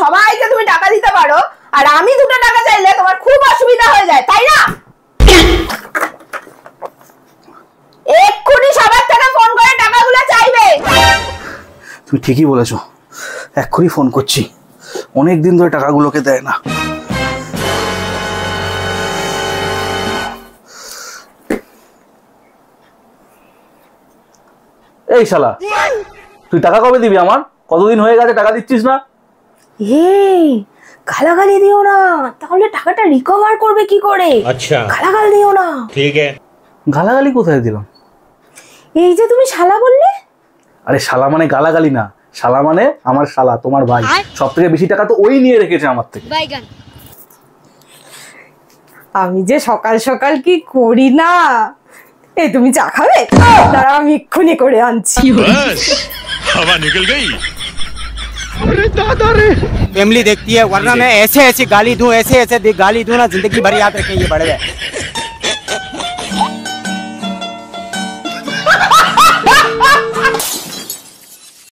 সবাইকে তুমি টাকা দিতে পারো, আর আমি 2টা টাকা চাইলে তোমার খুব অসুবিধা হয়ে যায়, তাই না? এক্ষুনি সবার থেকে ফোন করে টাকাগুলো চাইবে। তুমি ঠিকই বলেছো, এক্ষুনি ফোন করছি। অনেক দিন ধরে টাকাগুলোকে দেয় না। এই শালা, তুই টাকা কবে দিবি আমার? কতদিন হয়ে গেছে টাকা দিচ্ছিস না? এই গালাগালি দিও না, তাহলে টাকাটা রিকভার করবে কি করে? আচ্ছা, গালাগালি দিও না। ঠিক আছে। গালাগালি কোথায় দিলাম? এই যে তুমি শালা বললে। আরে শালা মানে গালাগালি না, শালা মানে আমার শালা, তোমার ভাই। সব থেকে বেশি টাকা তো ওই নিয়ে রেখেছে আমার থেকে। আমি যে সকাল সকাল কি করি না। এই তুমি চা খাবে? দাঁড়াও, আমি এক্ষুনি করে আনছি। हवा निकल गई। अरे दादा रे, फैमिली देखती है, वरना मैं ऐसे ऐसे गाली दूं, ऐसे ऐसे गाली दूं ना, जिंदगी भर याद रखें ये बड़े